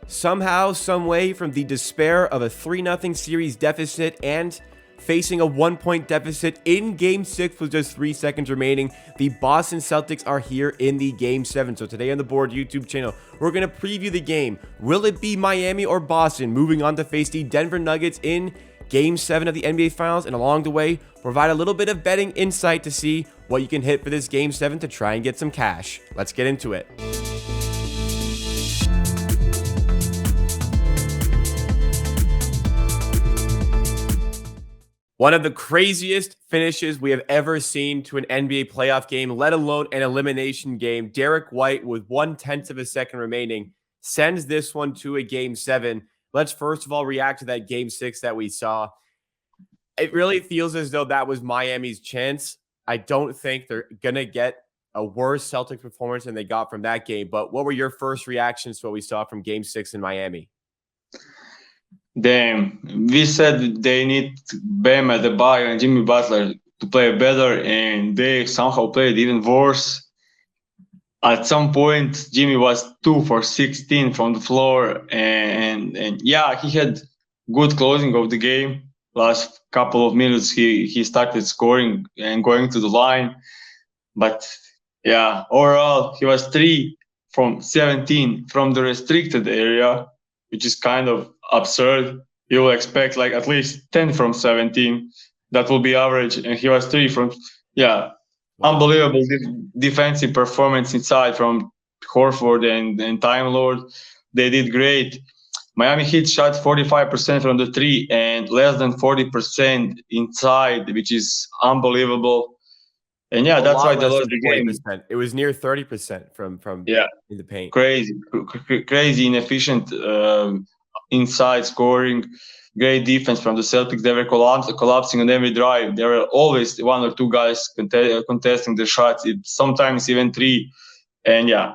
Somehow, some way, from the despair of a 3-0 series deficit and facing a 1-point deficit in Game 6 with just 3 seconds remaining, the Boston Celtics are here in the Game 7. So today on the Board YouTube channel, we're going to preview the game. Will it be Miami or Boston moving on to face the Denver Nuggets in Game 7 of the NBA Finals? And along the way, provide a little bit of betting insight to see what you can hit for this Game 7 to try and get some cash. Let's get into it. One of the craziest finishes we have ever seen to an NBA playoff game, let alone an elimination game. Derrick White, with 1/10 of a second remaining, sends this one to a Game 7. Let's first of all react to that Game 6 that we saw. It really feels as though that was Miami's chance. I don't think they're going to get a worse Celtics performance than they got from that game. But what were your first reactions to what we saw from Game 6 in Miami? Damn, we said they need Bam Adebayo and Jimmy Butler to play better, and they somehow played even worse. At some point, Jimmy was 2 for 16 from the floor, and yeah, he had good closing of the game. Last couple of minutes, he started scoring and going to the line, but yeah, overall, he was 3 from 17 from the restricted area, which is kind of absurd. You will expect like at least 10 from 17. That will be average. And he was 3 from, yeah, wow. Unbelievable defensive performance inside from Horford and Time Lord. They did great. Miami Heat shot 45% from the 3 and less than 40% inside, which is unbelievable. And yeah, that's why they lost the game. It was near 30% from in the paint. Crazy inefficient inside scoring. Great defense from the Celtics. They were collapsing on every drive. There were always 1 or 2 guys contesting the shots, sometimes even 3. And yeah,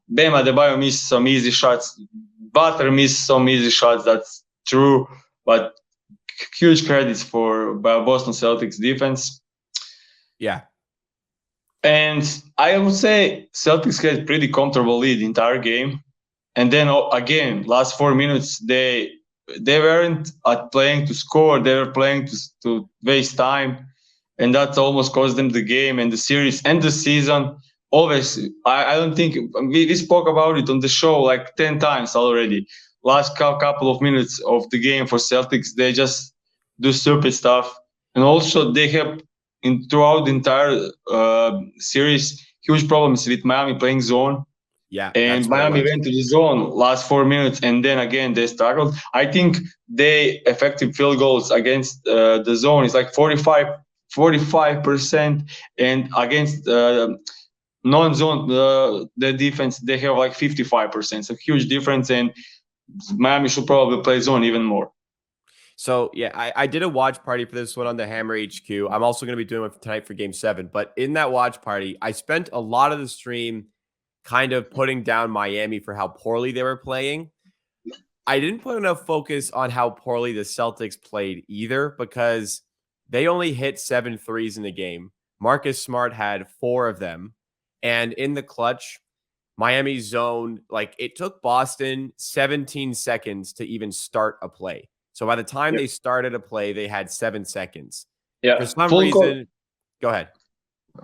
Bam Adebayo missed some easy shots. Butler missed some easy shots. That's true, but huge credits for Boston Celtics defense. Yeah. And I would say Celtics had pretty comfortable lead the entire game. And then again, last 4 minutes, they weren't playing to score. They were playing to waste time. And that almost cost them the game and the series and the season. Always, I don't think, we spoke about it on the show like 10 times already. Last couple of minutes of the game for Celtics, they just do stupid stuff. And also they have, throughout the entire series, huge problems with Miami playing zone. Yeah, and Miami went to the zone last 4 minutes, and then again they struggled. I think they effective field goals against the zone is like 45%, and against non-zone the defense they have like 55%. So huge difference, and Miami should probably play zone even more. So, yeah, I did a watch party for this one on the Hammer HQ. I'm also going to be doing it tonight for Game 7. But in that watch party, I spent a lot of the stream kind of putting down Miami for how poorly they were playing. I didn't put enough focus on how poorly the Celtics played either, because they only hit 7 threes in the game. Marcus Smart had 4 of them. And in the clutch, Miami's zone, like, it took Boston 17 seconds to even start a play. So by the time they started a play, they had 7 seconds. Yeah. For some reason, go ahead.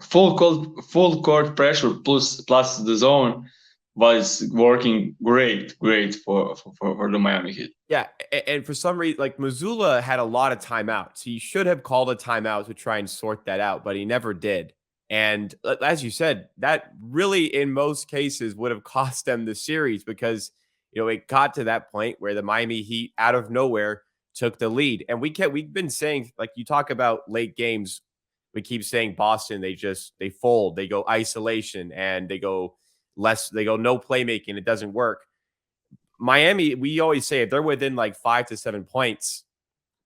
Full court pressure plus the zone was working great for the Miami Heat. Yeah, and for some reason, like, Mazzulla had a lot of timeouts. He should have called a timeout to try and sort that out, but he never did. And as you said, that really, in most cases, would have cost them the series, because it got to that point where the Miami Heat, out of nowhere, took the lead. And we've been saying, like, you talk about late games, we keep saying Boston, they fold, they go isolation, and they go no playmaking. It doesn't work. Miami, we always say, if they're within like 5 to 7 points,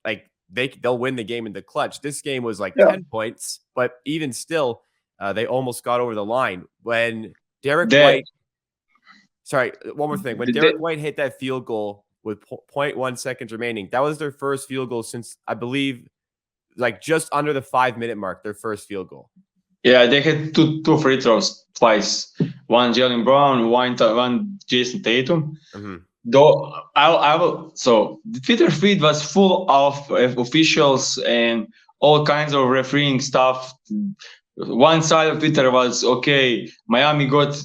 like, they'll win the game in the clutch. This game was like 10 points, but even still, they almost got over the line when Derrick White. Sorry, one more thing. When Derrick White hit that field goal with 0.1 seconds remaining, that was their first field goal since, I believe, like just under the 5-minute mark, their first field goal. Yeah, they had two free throws twice. One Jaylen Brown, one Jason Tatum. Mm-hmm. Though I will, so the Twitter feed was full of officials and all kinds of refereeing stuff. One side of Twitter was okay, Miami got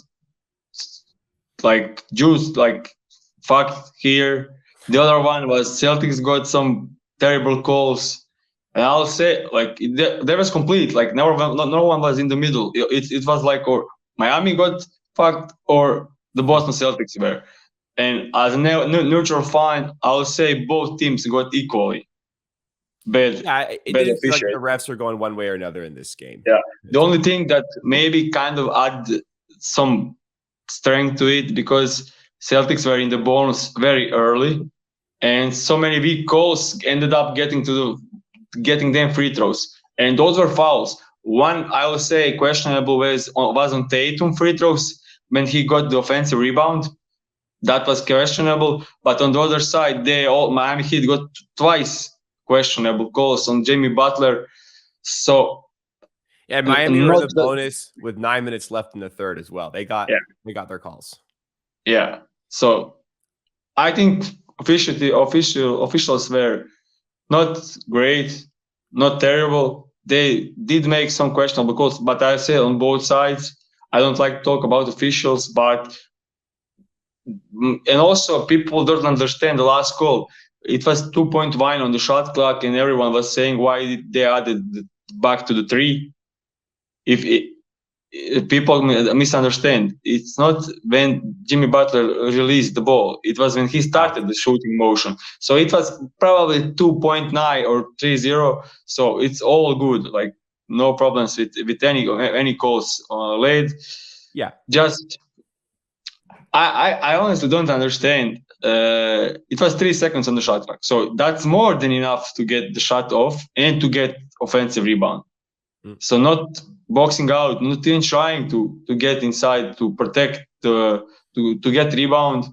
like juice, like fucked here. The other one was Celtics got some terrible calls. And I'll say, like, there was complete, like, no one was in the middle. It was like, or Miami got fucked, or the Boston Celtics were. And as a neutral fan, I'll say both teams got equally bad, Yeah, it bad didn't feel like the officials. refs are going one way or another in this game. Yeah. The only thing that maybe kind of add some strength to it because Celtics were in the bonus very early, and so many weak calls ended up getting them free throws, and those were fouls. One I would say questionable was on Tatum free throws when he got the offensive rebound. That was questionable, but on the other side, Miami Heat got twice questionable calls on Jimmy Butler. So Yeah, Miami were in not the bonus with 9 minutes left in the third as well. They got their calls. Yeah. So I think officials were not great, not terrible. They did make some questionable calls, but I say on both sides. I don't like to talk about officials, but and also people don't understand the last call. It was 2-point wine on the shot clock, and everyone was saying why they added back to the three. If people misunderstand, it's not when Jimmy Butler released the ball. It was when he started the shooting motion. So it was probably 2.9 or 3-0. So it's all good. Like no problems with any calls late. Yeah. Just I honestly don't understand. It was 3 seconds on the shot clock, so that's more than enough to get the shot off and to get offensive rebound. So not boxing out, not even trying to get inside to protect to get rebound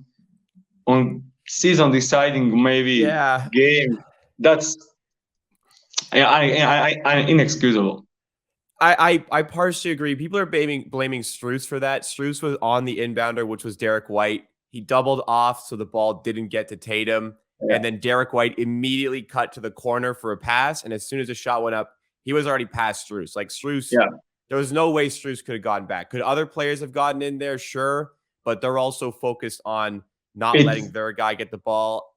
on season deciding maybe game. That's inexcusable. I partially agree. People are blaming Strus for that. Strus was on the inbounder, which was Derrick White. He doubled off, so the ball didn't get to Tatum. Yeah. And then Derrick White immediately cut to the corner for a pass. And as soon as the shot went up, he was already past Strus. Like Strus, there was no way Strus could have gotten back. Could other players have gotten in there? Sure. But they're also focused on not letting their guy get the ball.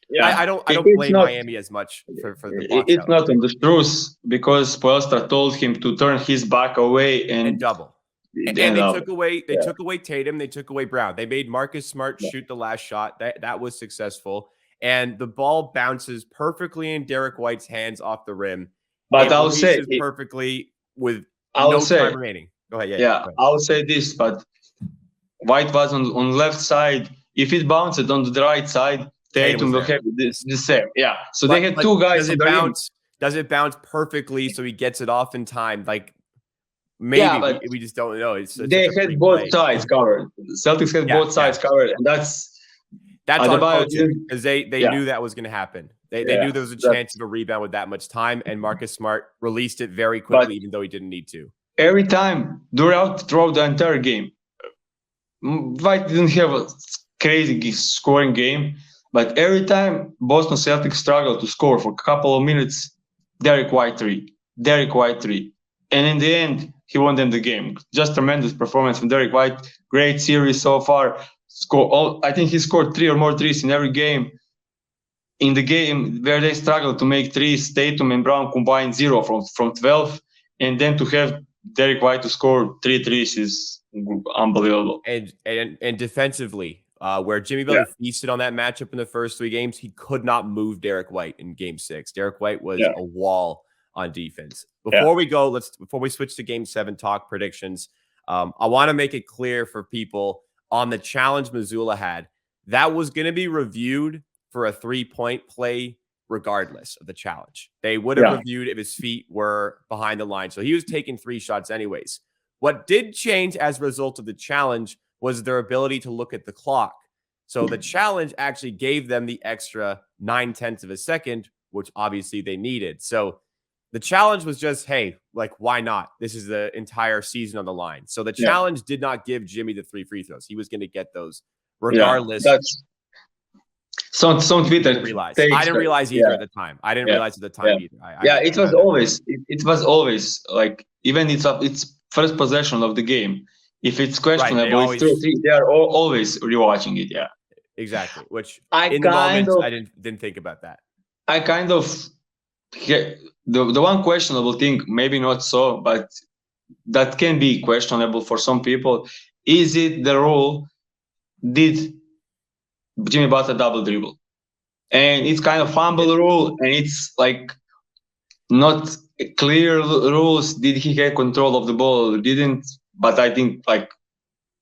Yeah, I don't blame Miami as much for the box it's out. not on the truth because Spoelstra told him to turn his back away and double. And they took away Tatum, they took away Brown. They made Marcus Smart shoot the last shot. That was successful. And the ball bounces perfectly in Derrick White's hands off the rim. But I'll say perfectly with no time remaining. Go ahead. Yeah, I'll say this, but White was on left side. If it bounced on the right side, Tatum will have the same. Yeah. So they had two guys on the rim. Does it bounce perfectly so he gets it off in time? Like maybe we just don't know. They had both sides covered. Celtics had both sides covered, and that's on coaching because they knew that was going to happen. They knew there was a chance of a rebound with that much time, and Marcus Smart released it very quickly, even though he didn't need to. Every time throughout the entire game, White didn't have a crazy scoring game, but every time Boston Celtics struggled to score for a couple of minutes, Derrick White three, and in the end he won them the game. Just tremendous performance from Derrick White. Great series so far. I think he scored 3 or more threes in every game. In the game where they struggled to make threes, Tatum and Brown combined 0 from 12, and then to have Derrick White to score 3 threes is unbelievable. And defensively, where Jimmy Butler feasted on that matchup in the first 3 games, he could not move Derrick White in Game 6. Derrick White was a wall on defense. Before we switch to Game 7 talk predictions, I want to make it clear for people on the challenge Mazzulla had, that was going to be reviewed for a 3-point play regardless of the challenge. They would have reviewed if his feet were behind the line. So he was taking 3 shots anyways. What did change as a result of the challenge was their ability to look at the clock. So the challenge actually gave them the extra 9/10 of a second, which obviously they needed. So the challenge was just, hey, like, why not? This is the entire season on the line. So the challenge did not give Jimmy the 3 free throws. He was going to get those regardless Some Twitter Didn't realize. takes. I didn't realize either at the time. I didn't Yeah. realize at the time Yeah. either. Yeah, it was found that. always it was always like even it's first possession of the game. If it's questionable, it's 2 or 3. They are always rewatching it. Yeah, exactly. Which I in the kind moment of I didn't think about that. I kind of the one questionable thing, maybe not so, but that can be questionable for some people. Is it the rule? Did Jimmy Butler double dribble? And it's kind of fumble rule, and it's like not clear rules. Did he have control of the ball? Didn't. But I think like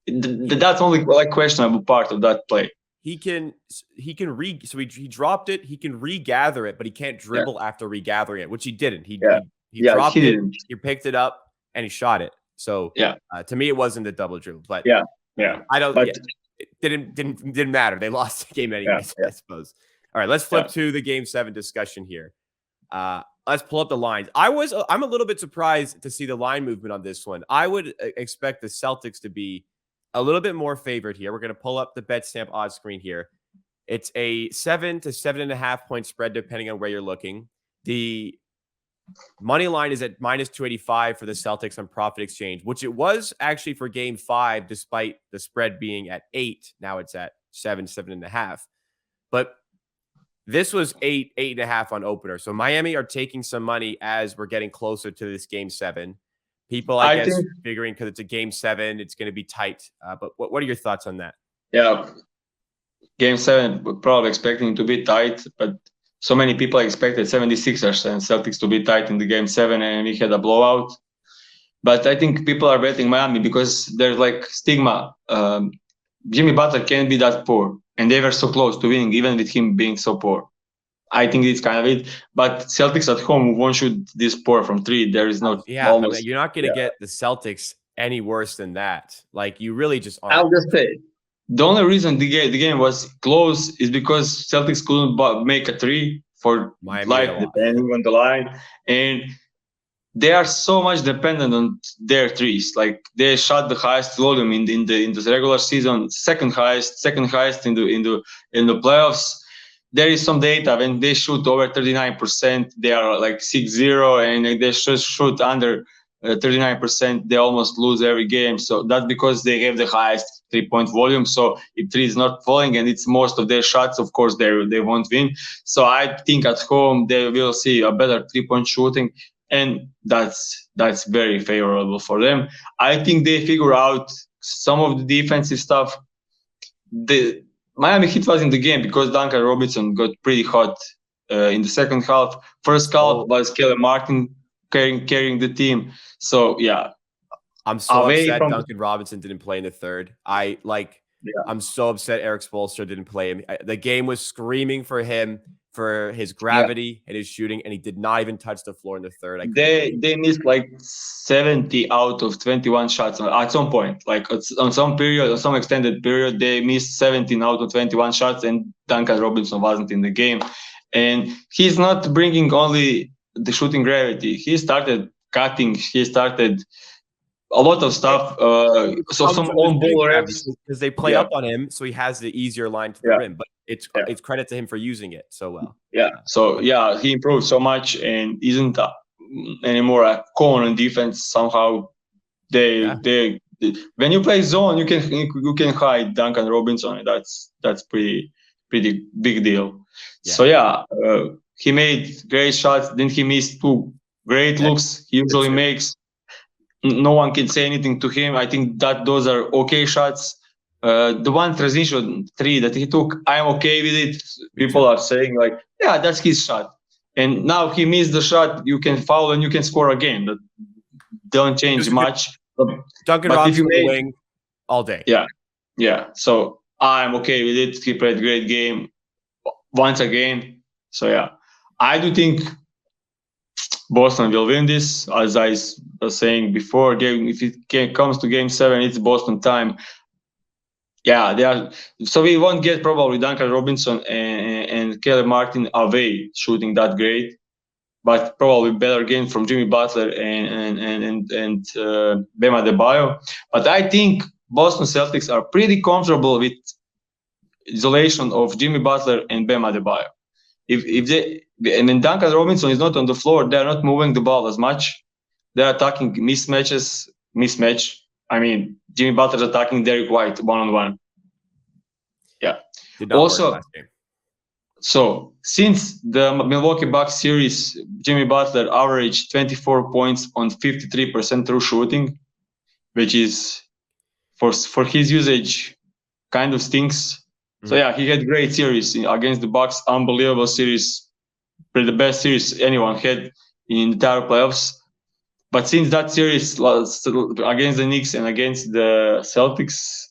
that's only like questionable part of that play. He can so he dropped it. He can regather it, but he can't dribble after regathering it, which he didn't. He dropped it. He picked it up and he shot it. So to me, it wasn't a double dribble. But I don't. But it didn't matter. They lost the game anyways. I suppose. All right, let's flip to the Game 7 discussion here. Let's pull up the lines. I'm a little bit surprised to see the line movement on this one. I would expect the Celtics to be a little bit more favored here. We're going to pull up the BetStamp odds screen here. It's a 7 to 7.5 point spread, depending on where you're looking. The money line is at minus 285 for the Celtics on Profit Exchange, which it was actually for Game 5, despite the spread being at 8. Now it's at 7.5. But this was 8.5 on opener. So Miami are taking some money as we're getting closer to this Game 7. People, I guess, figuring because it's a Game 7, it's going to be tight. But what are your thoughts on that? Yeah, Game 7, we're probably expecting to be tight, but so many people expected 76ers and Celtics to be tight in the Game 7, and we had a blowout. But I think people are betting Miami because there's like stigma. Jimmy Butler can't be that poor, and they were so close to winning, even with him being so poor. I think it's kind of it. But Celtics at home won't shoot this poor from 3. There is no almost. You're not going to get the Celtics any worse than that. Like you really just aren't. I'll just say the only reason the game was close is because Celtics couldn't make a 3 for Miami depending on the line, and they are so much dependent on their threes. Like they shot the highest volume in the regular season, second highest in the playoffs. There is some data when they shoot over 39%, they are like 6-0, and they shoot under 39%, they almost lose every game. So that's because they have the highest 3-point volume. So if 3 is not falling and it's most of their shots, of course they won't win. So I think at home they will see a better 3-point shooting, and that's very favorable for them. I think they figure out some of the defensive stuff. The Miami Heat was in the game because Duncan Robinson got pretty hot in the second half. First half was Kelly Martin carrying the team. So I'm so upset Duncan Robinson didn't play in the third. I'm so upset Eric Spoelstra didn't play him. The game was screaming for him, for his gravity and his shooting, and he did not even touch the floor in the third. They missed like 70 out of 21 shots at some point. Like on some period, on some extended period, they missed 17 out of 21 shots, and Duncan Robinson wasn't in the game. And he's not bringing only the shooting gravity. He started cutting. He started a lot of stuff. So some on ball reps because they play up on him, so he has the easier line to the rim. But it's credit to him for using it so well. So he improved so much and isn't anymore a cone on defense. Somehow they when you play zone, you can hide Duncan Robinson. And that's pretty big deal. So he made great shots. Then he missed 2 great looks. He usually makes. No one can say anything to him. I think that those are okay shots. The one transition 3 that he took, I'm okay with it. People are saying like, that's his shot. And now he missed the shot. You can foul and you can score again. That don't change much. Duncan Robinson wing all day. Yeah. So I'm okay with it. He played a great game once again. So I do think Boston will win this. As I was saying before, if it comes to Game 7, it's Boston time. They are. So we won't get probably Duncan Robinson and Kelly Martin away shooting that great, but probably better game from Jimmy Butler and Bam Adebayo. But I think Boston Celtics are pretty comfortable with isolation of Jimmy Butler and Bam Adebayo. If they and then Duncan Robinson is not on the floor, they're not moving the ball as much. They're attacking mismatch. I mean, Jimmy Butler's attacking Derrick White one-on-one. Yeah. Did not work Also, last game. so since the Milwaukee Bucks series, Jimmy Butler averaged 24 points on 53% true shooting, which is for his usage kind of stinks. So yeah, he had great series against the Bucks, unbelievable series, probably the best series anyone had in the entire playoffs. But since that series against the Knicks and against the Celtics,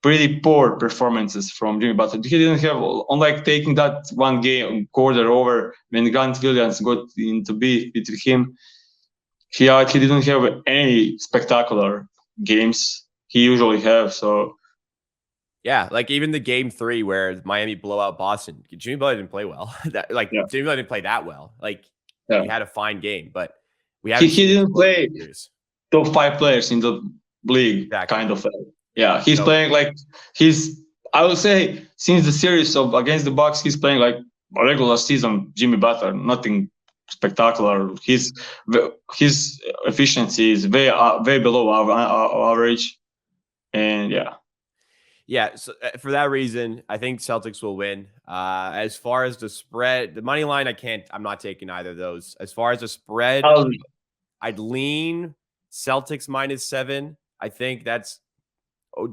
pretty poor performances from Jimmy Butler. He didn't have, unlike taking that one game quarter over when Grant Williams got into beef with him, he didn't have any spectacular games he usually have. So yeah, like even the game 3 where Miami blow out Boston, Jimmy Butler didn't play well. Jimmy Butler didn't play that well. Like he had a fine game, but we haven't. He didn't play top 5 players in the league, kind of. Yeah, he's playing like I would say since the series of against the Bucks, he's playing like a regular season Jimmy Butler, nothing spectacular. His efficiency is way below our average, and yeah. So for that reason, I think Celtics will win. As far as the spread, the money line, I'm not taking either of those. As far as the spread, I'd lean Celtics -7. I think that's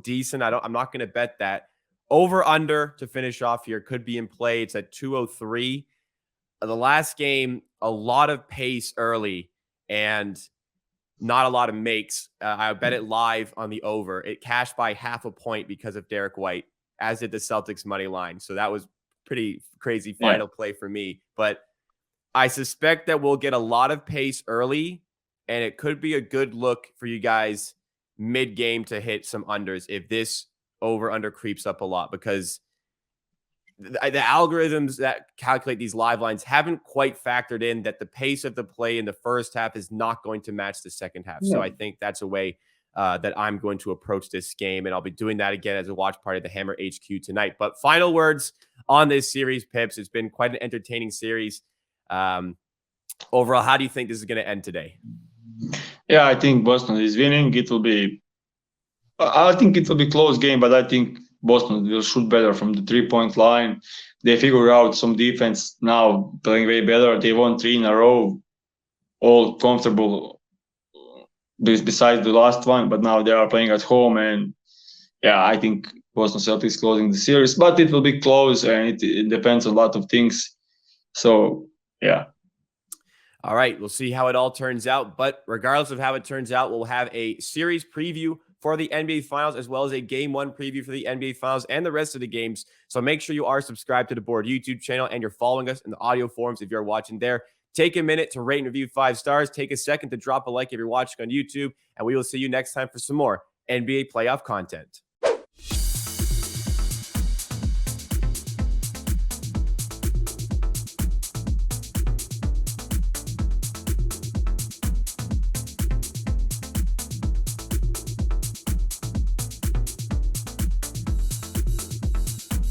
decent. I'm not going to bet that. Over under to finish off here could be in play. It's at 203. The last game, a lot of pace early and not a lot of makes. I bet it live on the over. It cashed by 0.5 point because of Derrick White, as did the Celtics money line. So that was pretty crazy final play for me. But I suspect that we'll get a lot of pace early, and it could be a good look for you guys mid-game to hit some unders if this over-under creeps up a lot, because the algorithms that calculate these live lines haven't quite factored in that the pace of the play in the first half is not going to match the second half. So I think that's a way that I'm going to approach this game, and I'll be doing that again as a watch party at the Hammer HQ tonight. But final words on this series, Pips. It's been quite an entertaining series. Overall, how do you think this is going to end today? Yeah, I think Boston is winning. I think it will be close game, but I think Boston will shoot better from the 3-point line. They figure out some defense now, playing way better. They won 3 in a row, all comfortable besides the last one, but now they are playing at home. And yeah, I think Boston Celtics closing the series, but it will be close and it depends on a lot of things. So yeah. All right, we'll see how it all turns out. But regardless of how it turns out, we'll have a series preview for the NBA Finals, as well as a Game 1 preview for the NBA Finals and the rest of the games. So make sure you are subscribed to the Board YouTube channel and you're following us in the audio forums if you're watching there. Take a minute to rate and review 5 stars. Take a second to drop a like if you're watching on YouTube. And we will see you next time for some more NBA playoff content.